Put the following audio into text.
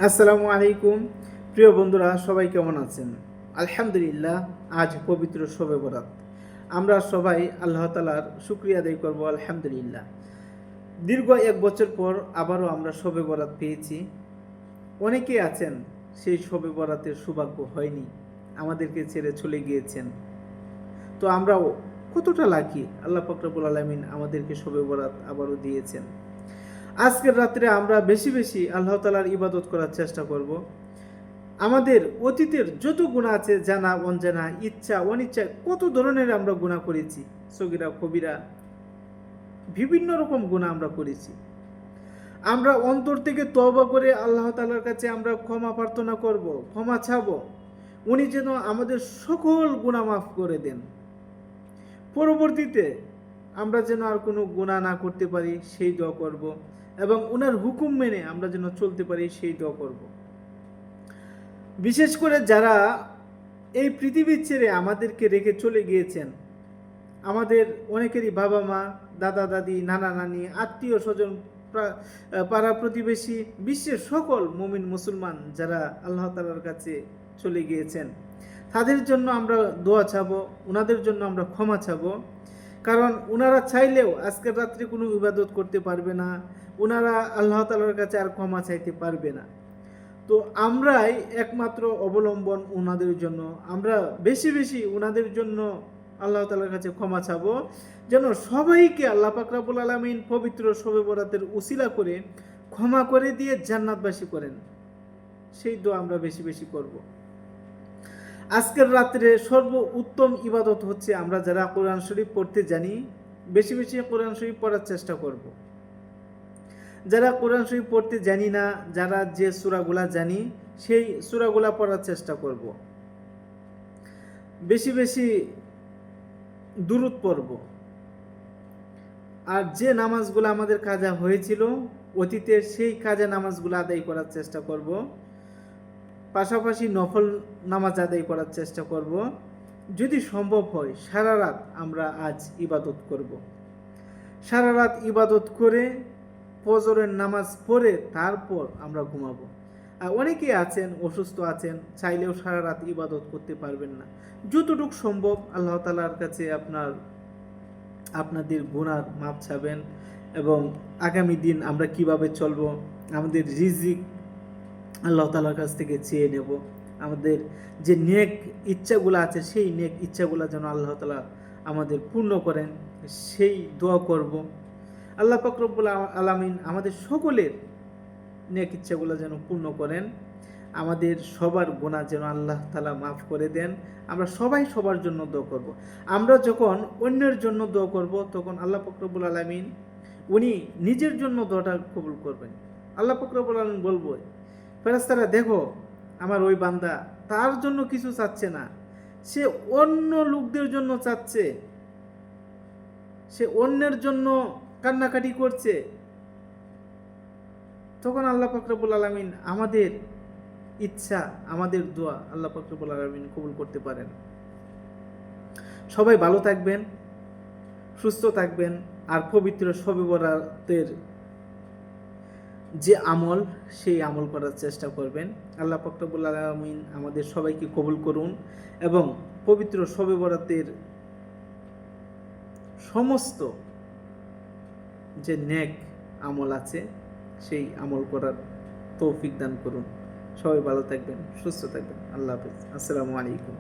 আসসালামু আলাইকুম। প্রিয় বন্ধুরা, সবাই কেমন আছেন? আলহামদুলিল্লাহ, আজ পবিত্র শবে বরাত। আমরা সবাই আল্লাহ তাআলার শুকরিয়া আদায় করব। আলহামদুলিল্লাহ, দীর্ঘ 1 বছর পর আবারও আমরা শবে বরাত পেয়েছি। অনেকেই আছেন সেই শবে বরাতের সৌভাগ্য হয়নি, আমাদেরকে ছেড়ে চলে গিয়েছেন। তো আমরাও কতটা লাকি, আল্লাহ পাক রব্বুল আলামিন আমাদেরকে শবে বরাত আবারও দিয়েছেন। আজকের রাত্রে আমরা বেশি বেশি আল্লাহ তাআলার ইবাদত করার চেষ্টা করব। আমাদের অতীতের যত গুনাহ আছে, জানা অনজানা, ইচ্ছা অনিচ্ছা, কত ধরনের আমরা গুনাহ করেছি, সগীরা কবিরা, বিভিন্ন রকম গুনাহ আমরা করেছি। আমরা অন্তর থেকে তওবা করে আল্লাহ তাআলার কাছে আমরা ক্ষমা প্রার্থনা করব, ক্ষমা চাবো। উনি যেন আমাদের সকল গুনাহ মাফ করে দেন। পরবর্তীতে আমরা যেন আর কোনো গুনাহ না করতে পারি সেই দোয়া করব, এবং উনার হুকুম মেনে আমরা যেন চলতে পারি সেই দোয়া করব। বিশেষ করে যারা এই পৃথিবী ছেড়ে আমাদেরকে রেখে চলে গিয়েছেন, আমাদের অনেকেরই বাবা মা, দাদা দাদি, নানা নানি, আত্মীয় স্বজন, পাড়া প্রতিবেশী, বিশ্বের সকল মুমিন মুসলমান যারা আল্লাহ তাআলার কাছে চলে গিয়েছেন, তাদের জন্য আমরা দোয়া চাবো, ওনাদের জন্য আমরা ক্ষমা চাবো। কারণ ওনারা চাইলেও আজকের রাত্রে কোনো ইবাদত করতে পারবে না, ওনারা আল্লাহ তাআলার কাছে আর ক্ষমা চাইতে পারবে না। তো আমরাই একমাত্র অবলম্বন ওনাদের জন্য। আমরা বেশি বেশি ওনাদের জন্য আল্লাহ তাআলার কাছে ক্ষমা চাবো, যেন সবাইকে আল্লাহ পাক রব্বুল আলামিন পবিত্র শবে বরাতের উসিলা করে ক্ষমা করে দিয়ে জান্নাতবাসী করেন। সেই দোয়া আমরা বেশি বেশি করব। আজকের রাত্রে সর্ব উত্তম ইবাদত হচ্ছে আমরা যারা কোরআন শরীফ পড়তে জানি, বেশি বেশি কোরআন শরীফ পড়ার চেষ্টা করব। যারা কোরআন শরীফ পড়তে জানি না, যারা যে সূরাগুলা জানি সেই সূরাগুলা পড়ার চেষ্টা করব। বেশি বেশি দুরূদ পড়ব। আর যে নামাজগুলো আমাদের কাজা হয়েছিল অতীতের, সেই কাজা নামাজগুলো আদায় করার চেষ্টা করব। পাশাপাশি নফল নামাজ আদায় করার চেষ্টা করব। যদি সম্ভব হয় সারা রাত আমরা আজ ইবাদত করব। সারা রাত ইবাদত করে ফজরের নামাজ পড়ে তারপর আমরা ঘুমাবো। আর অনেকেই আছেন অসুস্থ আছেন, চাইলেও সারা রাত ইবাদত করতে পারবেন না। যতটুকু সম্ভব আল্লাহ তাআলার কাছে আপনাদের গুনার মাপ চাবেন, এবং আগামী দিন আমরা কিভাবে চলবো, আমাদের রিজিক আল্লাহ তাআলার কাছ থেকে চেয়ে নেব। আমাদের যে নেক ইচ্ছাগুলো আছে সেই নেক ইচ্ছাগুলো যেন আল্লাহ তাআলা আমাদের পূর্ণ করেন, সেই দোয়া করব। আল্লাহ পাক রব্বুল আলামিন আমাদের সকলের নেক ইচ্ছাগুলো যেন পূর্ণ করেন, আমাদের সবার গুনাহ যেন আল্লাহ তাআলা মাফ করে দেন। আমরা সবাই সবার জন্য দোয়া করব। আমরা যখন অন্যের জন্য দোয়া করব, তখন আল্লাহ পাক রব্বুল আলামিন উনি নিজের জন্য দোয়াটা কবুল করবেন। আল্লাহ পাক রব্বুল আলামিন বলবো, ফেরেশতারা দেখো আমার ওই বান্দা তার জন্য কিছু চাচ্ছে না, সে অন্য লোকদের জন্য চাচ্ছে, সে অন্যের জন্য কান্নাকাটি করছে। তখন আল্লাহ পাক রব্বুল আলামিন আমাদের ইচ্ছা, আমাদের দোয়া আল্লাহ পাক রব্বুল আলামিন কবুল করতে পারেন। সবাই ভালো থাকবেন, সুস্থ থাকবেন, আর পবিত্র শবে বরাতের যে আমল সেই আমল করার চেষ্টা করবেন। আল্লাহ পাক রব্বুল আলামিন আমাদের সবাইকে কবুল করুন, এবং পবিত্র শবে বরাতের সমস্ত যে নেক আমল আছে সেই আমল করার তৌফিক দান করুন। সবাই ভালো থাকবেন, সুস্থ থাকবেন। আল্লাহ হাফেজ। আসসালামু আলাইকুম।